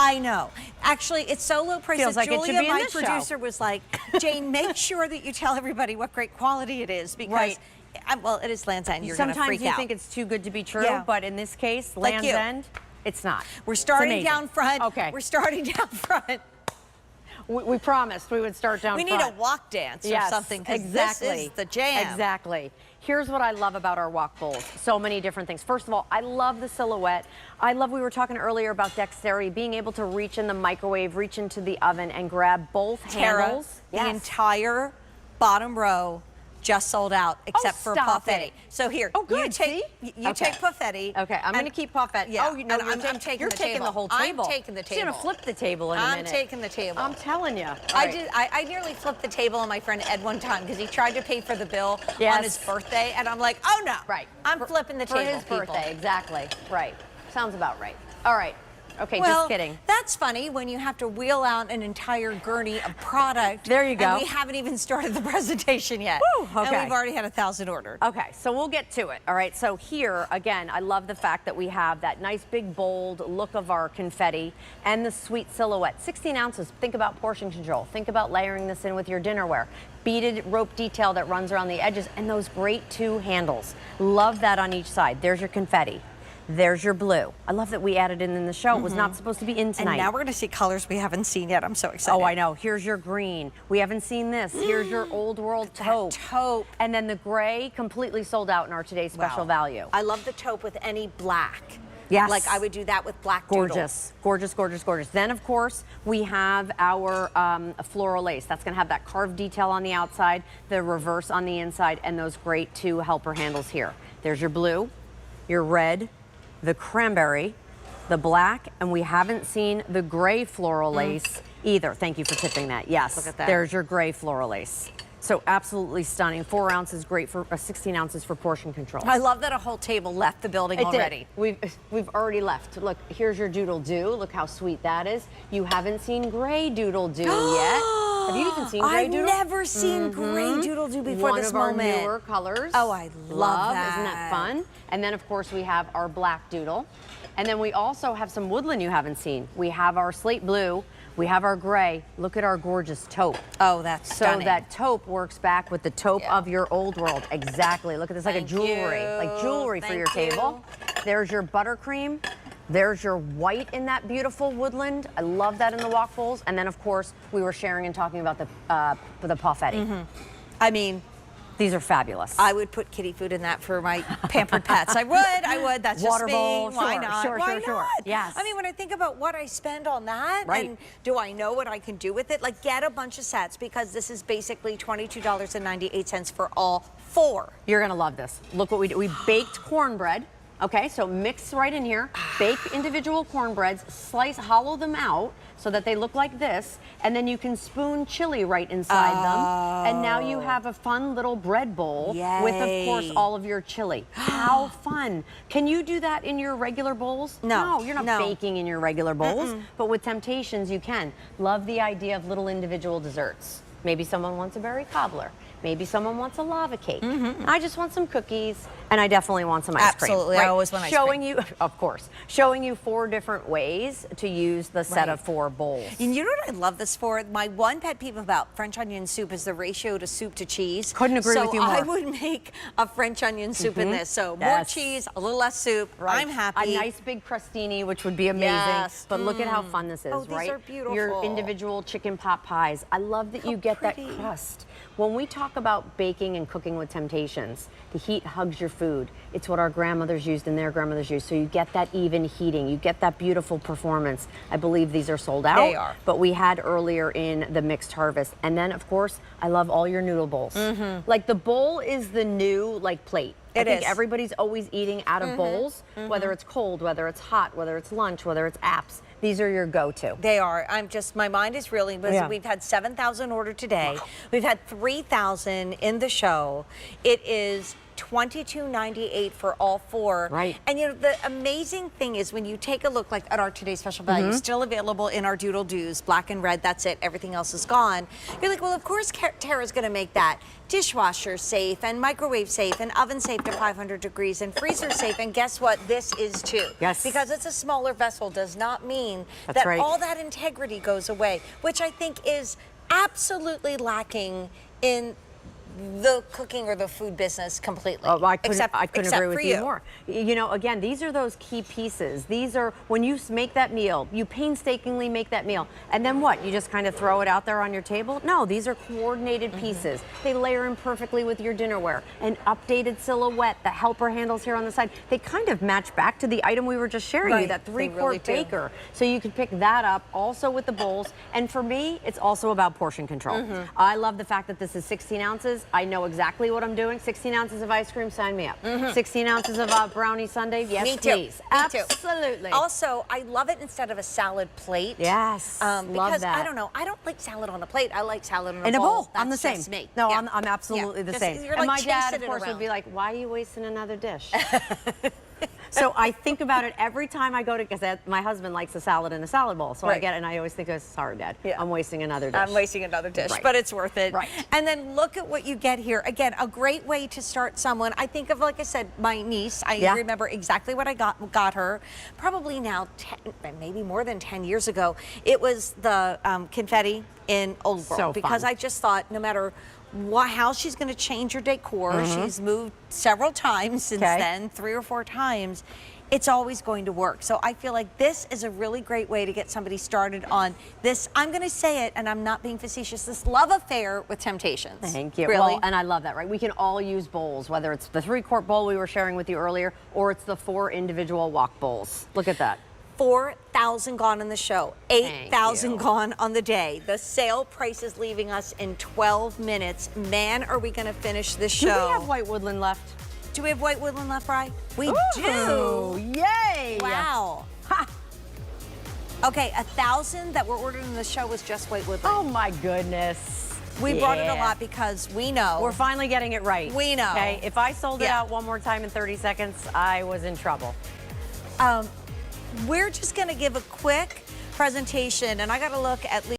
I know. Actually, it's so low price Feels that like it should Julia, be in my this show. producer, was like, Jane, make sure that you tell everybody what great quality it is because, well, it is Land's End. You're going to freak out. Sometimes you think it's too good to be true, but in this case, Like Land's End, it's not. We're starting down front. Okay. We're starting down front. We promised we would start down front. We need a walk dance or something because this is the jam. Exactly. Here's what I love about our wok bowls. So many different things. First of all, I love the silhouette. I love, we were talking earlier about dexterity, being able to reach in the microwave, reach into the oven and grab both handles. The entire bottom row just sold out except for Parfetti. So here, you take Parfetti. Okay, I'm going to keep Parfetti. Yeah. Oh, you know, I'm taking you're the taking table. the whole table. I'm taking the table. She's going to flip the table in a minute. I'm taking the table. I'm telling you. I nearly flipped the table on my friend Ed one time because he tried to pay for the bill on his birthday, and I'm like, oh no, I'm flipping the table. For his birthday, exactly. Right. Sounds about right. All right. Okay, well, just kidding. That's funny when you have to wheel out an entire gurney of product. There you go. And we haven't even started the presentation yet. Woo, okay. And we've already had 1,000 ordered. Okay, so we'll get to it. All right, so here, again, I love the fact that we have that nice big bold look of our confetti and the sweet silhouette. 16 ounces, think about portion control. Think about layering this in with your dinnerware. Beaded rope detail that runs around the edges and those great 2 handles. Love that on each side. There's your confetti. There's your blue. I love that we added it in the show. It was not supposed to be in tonight. And now we're going to see colors we haven't seen yet. I'm so excited. Oh, I know. Here's your green. We haven't seen this. Here's your old world taupe. Taupe. And then the gray, completely sold out in our today's special value. I love the taupe with any black. Yes. Like I would do that with black doodle. Gorgeous, gorgeous, gorgeous, gorgeous. Then, of course, we have our floral lace. That's going to have that carved detail on the outside, the reverse on the inside, and those great 2 helper handles here. There's your blue, your red, the cranberry, the black, and we haven't seen the gray floral lace either. Thank you for tipping that. Yes, look at that. There's your gray floral lace. So absolutely stunning. 4 ounces, great for 16 ounces for portion control. I love that a whole table left the building already. We've already left. Look, here's your doodle do. Look how sweet that is. You haven't seen gray doodle do yet. Have you even seen gray doodle? I've never seen gray doodle do before this moment. One of our newer colors. Oh, I love that. Isn't that fun? And then, of course, we have our black doodle. And then we also have some woodland you haven't seen. We have our slate blue. We have our gray. Look at our gorgeous taupe. Oh, that's stunning. So that taupe works back with the taupe of your old world. Exactly. Look at this, like a jewelry. Like jewelry for your table. There's your buttercream. There's your white in that beautiful woodland. I love that in the wok bowls. And then, of course, we were sharing and talking about the Parfetti. I mean, these are fabulous. I would put kitty food in that for my pampered pets. I would. That's water just bowl. me. Why Sure, not? sure, Why sure. not? Yes. I mean, when I think about what I spend on that, and do I know what I can do with it? Like, get a bunch of sets because this is basically $22.98 for all 4. You're gonna love this. Look what we did. We baked cornbread. Okay, so mix right in here, bake individual cornbreads, slice, hollow them out so that they look like this, and then you can spoon chili right inside them. And now you have a fun little bread bowl with, of course, all of your chili. How fun. Can you do that in your regular bowls? No, you're not baking in your regular bowls, but with Temp-tations you can. Love the idea of little individual desserts. Maybe someone wants a berry cobbler. Maybe someone wants a lava cake. I just want some cookies, and I definitely want some ice cream. Absolutely, I always want ice cream. Showing you, of course, showing you 4 different ways to use the set of 4 bowls. And you know what I love this for? My one pet peeve about French onion soup is the ratio to soup to cheese. Couldn't agree with you more. So I would make a French onion soup in this. So more cheese, a little less soup. I'm happy. A nice big crostini, which would be amazing. But look at how fun this is, Oh, these are beautiful. Your individual chicken pot pies. I love that you get that crust. When we talk about baking and cooking with Temp-tations, the heat hugs your food. It's what our grandmothers used and their grandmothers used. So you get that even heating. You get that beautiful performance. I believe these are sold out. They are. But we had earlier in the mixed harvest. And then, of course, I love all your noodle bowls. Like the bowl is the new plate. I think everybody's always eating out of bowls, whether it's cold, whether it's hot, whether it's lunch, whether it's apps. These are your go-to. They are. My mind is reeling because we've had 7,000 ordered today. We've had 3,000 in the show. It is $22.98 for all 4. Right. And you know, the amazing thing is when you take a look like at our today's special value, still available in our doodle doos, black and red, that's it, everything else is gone. You're like, well, of course Tara's gonna make that dishwasher safe and microwave safe and oven safe to 500 degrees and freezer safe. And guess what? This is too. Yes. Because it's a smaller vessel does not mean That's that right. all that integrity goes away, which I think is absolutely lacking in the cooking or the food business completely. Oh, I couldn't except agree with for you more. You know, again, these are those key pieces. These are, when you make that meal, you painstakingly make that meal. And then what? You just kind of throw it out there on your table? No, these are coordinated pieces. They layer in perfectly with your dinnerware. An updated silhouette, the helper handles here on the side. They kind of match back to the item we were just sharing you, that 3-quart baker. So you can pick that up also with the bowls. And for me, it's also about portion control. I love the fact that this is 16 ounces. I know exactly what I'm doing. 16 ounces of ice cream, sign me up. 16 ounces of brownie sundae, yes, Me too. please. Me too. Absolutely. Also, I love it instead of a salad plate. Yes, because love that. I don't know, I don't like salad on a plate. I like salad in a In a bowl. That's I'm the same. just me. No, Yeah. I'm absolutely the Just- same. you're And like my dad, chasing of it course, would around. be like, why are you wasting another dish? So I think about it every time I go to, because my husband likes a salad in a salad bowl. So I get it and I always think, sorry, Dad, I'm wasting another dish. I'm wasting another dish, Right. but it's worth it. Right. And then look at what you get here. Again, a great way to start someone. I think of, like I said, my niece. I remember exactly what I got her. Probably now, maybe more than 10 years ago. It was the confetti in Old World. So because fun. I just thought no matter how she's going to change her decor, she's moved several times since then, 3 or 4 times. It's always going to work. So I feel like this is a really great way to get somebody started on this. I'm going to say it, and I'm not being facetious, this love affair with Temp-tations. Thank you. Really? Well, and I love that, right? We can all use bowls, whether it's the 3-quart bowl we were sharing with you earlier, or it's the 4 individual wok bowls. Look at that. 4,000 gone in the show, 8,000 you. gone on the day. The sale price is leaving us in 12 minutes. Man, are we going to finish this show. Do we have white woodland left? Do we have white woodland left, Bri? We Ooh, do. Yay! Wow. Ha. Okay, 1,000 that were ordered in the show was just white woodland. Oh my goodness. We brought it a lot because we know. We're finally getting it right. We know. Okay, if I sold it out one more time in 30 seconds, I was in trouble. We're just going to give a quick presentation, and I got to look at least